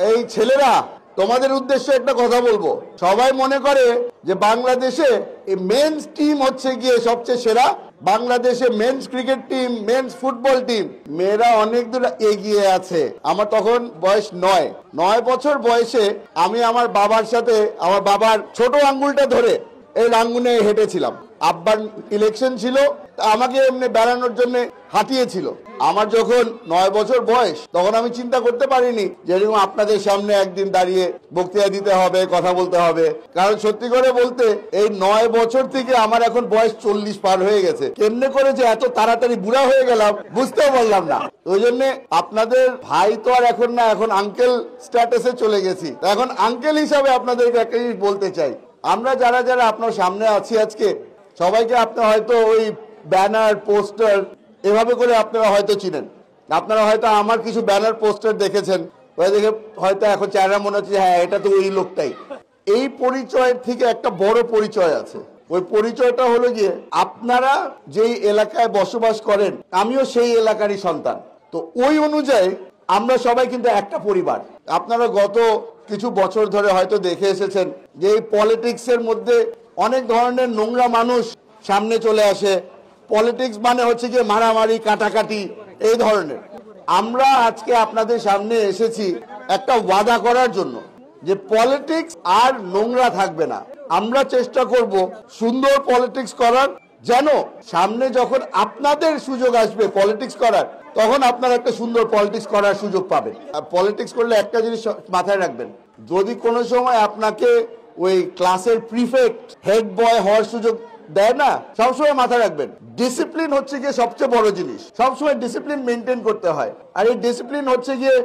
এই ছেলেরা তোমাদের উদ্দেশ্যে একটা কথা বলবো। সবাই মনে করে যে বাংলাদেশে এই মেন্স টিম হচ্ছে গিয়ে সবচেয়ে সেরা। বাংলাদেশে men's cricket team, men's football team, মেয়েরা অনেক দূর এগিয়ে আছে। আমার তখন বয়স 9 বছর বয়সে আমি আমার বাবার সাথে, আমার বাবার ছোট আঙ্গুলটা ধরে এই লাঙ্গুনে হেঁটেছিলাম। আব্বার ইলেকশন ছিল, আমাকে এমনি বেড়ানোর জন্য হাঁটিয়েছিল। আমার যখন 9 বছর বয়স, তখন আমি চিন্তা করতে পারিনি যেরকম আপনাদের সামনে একদিন দাঁড়িয়ে বক্তৃতা দিতে হবে, কথা বলতে হবে। কারণ সত্যি করে বলতে এই 9 বছর থেকে আমার এখন বয়স 40 পার হয়ে গেছে। কেমনে করে যে এত তাড়াতাড়ি বুড়া হয়ে গেলাম বুঝতেও পারলাম না। ওই জন্য আপনাদের ভাই তো আর এখন না, এখন আঙ্কেল স্ট্যাটাসে চলে গেছি। এখন আঙ্কেল হিসাবে আপনাদেরকে একটা জিনিস বলতে চাই। আমরা যারা যারা আপনার সামনে আছি আজকে, সবাইকে আপনারা হয়তো ওই ব্যানার, পোস্টার এভাবে করে আপনারা হয়তো চিনেন। আপনারা হয়তো আমার কিছু ব্যানার, পোস্টার দেখেছেন, ওই দেখে হয়তো এখন চেহারা মনে হচ্ছে হ্যাঁ এটা তো ওই লোকটাই। এই পরিচয়ের থেকে একটা বড় পরিচয় আছে। ওই পরিচয়টা হলো গিয়ে আপনারা যেই এলাকায় বসবাস করেন, আমিও সেই এলাকারই সন্তান। তো ওই অনুযায়ী আমরা সবাই কিন্তু একটা পরিবার। আপনারা গত কিছু বছর ধরে হয়তো দেখে এসেছেন যে এই পলিটিক্সের মধ্যে অনেক ধরনের নোংরা মানুষ সামনে চলে আসে। পলিটিক্স মানে হচ্ছে গিয়ে মারামারি, কাটাকাটি, এই ধরনের। আমরা আজকে আপনাদের সামনে এসেছি একটা ওয়াদা করার জন্য যে পলিটিক্স আর নোংরা থাকবে না। আমরা চেষ্টা করব সুন্দর পলিটিক্স করার, যেন সামনে যখন আপনাদের সুযোগ আসবে পলিটিক্স করার, তখন আপনারা একটা সুন্দর পলিটিক্স করার সুযোগ পাবেন। আর পলিটিক্স করলে একটা জিনিস মাথায় রাখবেন, যদি কোনো সময় আপনাকে ওই ক্লাসের প্রিফেক্ট, হেড বয় হওয়ার সুযোগ দেয় না, সবসময় মাথায় রাখবেন ডিসিপ্লিন হচ্ছে গিয়ে সবচেয়ে বড় জিনিস। সবসময় ডিসিপ্লিন মেনটেন করতে হয়। আর এই ডিসিপ্লিন হচ্ছে গিয়ে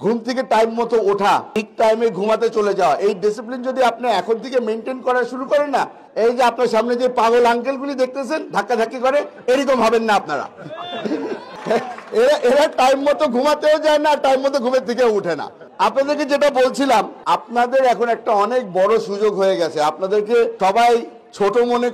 ঘুম থেকে টাইম মতো ওঠা, ঠিক টাইমে ঘুমাতে চলে যাওয়া। এই ডিসিপ্লিন যদি আপনি এখন থেকে মেনটেন করা শুরু করেন না, এই যে আপনার সামনে যে পাগল আঙ্কেলগুলি দেখতেছেন ধাক্কাধাক্কি করে, এরকম হবেন না আপনারা। এরা টাইম মতো ঘুমাতেও যায় না, টাইম মতো ঘুমের থেকে উঠে না। আপনাদেরকে যেটা বলছিলাম, আপনাদের এখন একটা অনেক বড় সুযোগ হয়ে গেছে। আপনাদেরকে সবাই ছোট মনে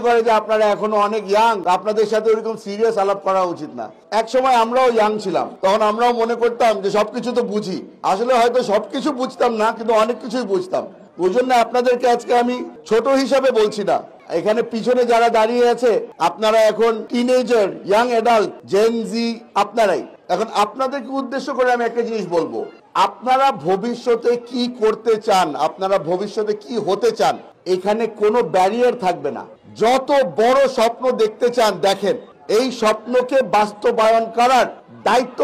করে যে আপনারা এখনো অনেক ইয়াং, আপনাদের সাথে ওরকম সিরিয়াস আলাপ করা উচিত না। এক সময় আমরাও ইয়াং ছিলাম, তখন আমরাও মনে করতাম যে সবকিছু তো বুঝি। আসলে হয়তো সবকিছু বুঝতাম না, কিন্তু অনেক কিছুই বুঝতাম। ওই জন্য আপনাদেরকে আজকে আমি ছোট হিসাবে বলছি না। এখানে পিছনে যারা দাঁড়িয়ে আছে, আপনারা এখন টিনেজার, ইয়াং অ্যাডাল্ট, জেন জি, আপনারাই। এখন আপনাদেরকে উদ্দেশ্য করে আমি একটা জিনিস বলবো, আপনারা ভবিষ্যতে কি করতে চান, আপনারা ভবিষ্যতে কি হতে চান, এখানে কোনো ব্যারিয়ার থাকবে না। যত বড় স্বপ্ন দেখতে চান দেখেন, এই স্বপ্নকে বাস্তবায়ন করার দায়িত্ব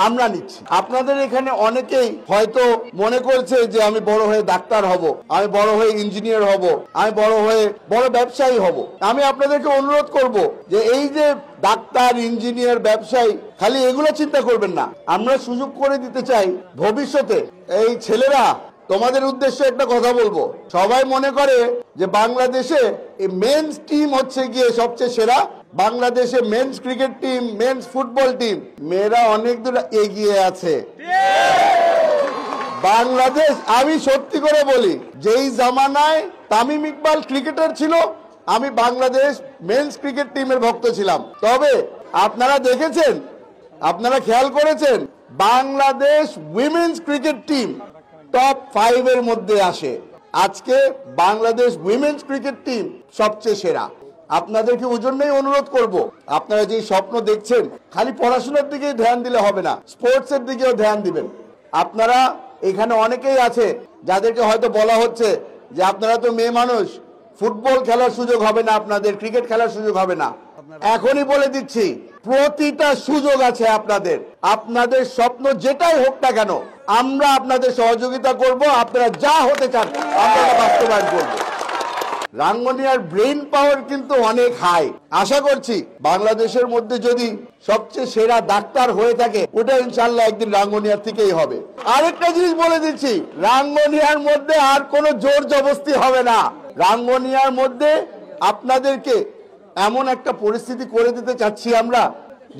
আমরা নিচ্ছি। আপনাদের এখানে অনেকেই হয়তো মনে করছে যে আমি বড় হয়ে ডাক্তার হব, আমি বড় হয়ে ইঞ্জিনিয়ার হব, আমি বড় হয়ে বড় ব্যবসায়ী হব। আমি আপনাদেরকে অনুরোধ করব যে এই যে ডাক্তার, ইঞ্জিনিয়ার, ব্যবসায়ী, খালি এগুলো চিন্তা করবেন না। আমরা সুযোগ করে দিতে চাই ভবিষ্যতে। এই ছেলেরা, তোমাদের উদ্দেশ্যে একটা কথা বলবো। সবাই মনে করে যে বাংলাদেশে এই মেন্স টিম হচ্ছে গিয়ে সবচেয়ে সেরা। বাংলাদেশে men's cricket team, men's football team, মেয়েরা অনেক দূর এগিয়ে আছে। বাংলাদেশ, আমি সত্যি করে বলি, যেই জামানায় তামিম ইকবাল ক্রিকেটার ছিল, আমি বাংলাদেশ মেন্স ক্রিকেট টিমের ভক্ত ছিলাম। তবে আপনারা দেখেছেন, আপনারা খেয়াল করেছেন, Bangladesh women's cricket team top 5 এর মধ্যে আসে। আজকে বাংলাদেশ উইমেন্স ক্রিকেট টিম সবচেয়ে সেরা। আপনাদেরকে ওই জন্যই অনুরোধ করব, আপনারা যে স্বপ্ন দেখছেন, খালি পড়াশোনার দিকে ধ্যান দিলে হবে না, স্পোর্টসের দিকেও ধ্যান দিবেন। আপনারা এখানে অনেকেই আছে যাদেরকে হয়তো বলা হচ্ছে যে আপনারা তো মেয়ে মানুষ, ফুটবল খেলার সুযোগ হবে না আপনাদের, ক্রিকেট খেলার সুযোগ হবে না। এখনই বলে দিচ্ছি, প্রতিটা সুযোগ আছে আপনাদের। আপনাদের স্বপ্ন যেটাই হোক না কেন, আমরা আপনাদের সহযোগিতা করব। আপনারা যা হতে চান আমরা বাস্তবায়ন করব। রাঙ্গুনিয়ার ব্রেইন পাওয়ার কিন্তু অনেক হাই। আশা করছি বাংলাদেশের মধ্যে যদি সবচেয়ে সেরা ডাক্তার হয়ে থাকে, ওটা ইনশাল্লাহ একদিন রাঙ্গুনিয়ার থেকেই হবে। আরেকটা জিনিস বলে দিচ্ছি, রাঙ্গুনিয়ার মধ্যে আর কোনো জোর জবরদস্তি হবে না। রাঙ্গুনিয়ার মধ্যে আপনাদেরকে এমন একটা পরিস্থিতি করে দিতে চাচ্ছি আমরা,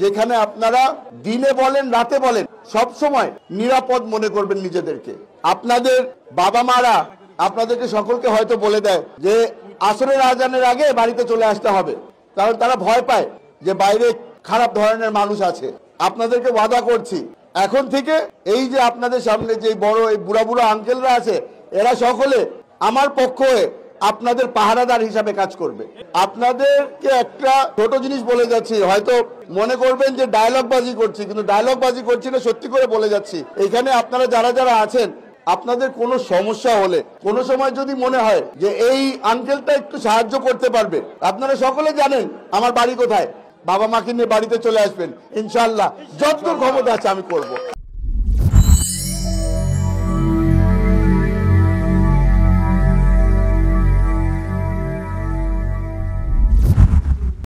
যেখানে আপনারা দিনে বলেন, রাতে বলেন, সব সময় নিরাপদ মনে করবেন নিজেদেরকে। আপনাদের বাবা মারা আপনাদেরকে সকলকে হয়তো বলে দেয় যে আসরের আজানের আগে বাড়িতে চলে আসতে হবে, কারণ তারা ভয় পায় যে বাইরে খারাপ ধরনের মানুষ আছে। আপনাদেরকে ওয়াদা করছি, এখন থেকে এই যে আপনাদের সামনে যে বড় এই বুড়া বুড়া আঙ্কেলরা আছে, এরা সকলে আমার পক্ষ হয়ে আপনাদের পাহারাদার হিসাবে কাজ করবে। আপনাদেরকে একটা ছোট জিনিস বলে যাচ্ছি, হয়তো মনে করবেন যে ডায়লগ বাজি করছি, কিন্তু ডায়লগ বাজি করছি না, সত্যি করে বলে যাচ্ছি। এখানে আপনারা যারা যারা আছেন, আপনাদের কোনো সমস্যা হলে, কোনো সময় যদি মনে হয় যে এই আঙ্কেলটা একটু সাহায্য করতে পারবে, আপনারা সকলে জানেন আমার বাড়ি কোথায়। বাবা মাকে নিয়ে বাড়িতে চলে আসবেন, ইনশাআল্লাহ যতদূর ক্ষমতা আছে আমি করব।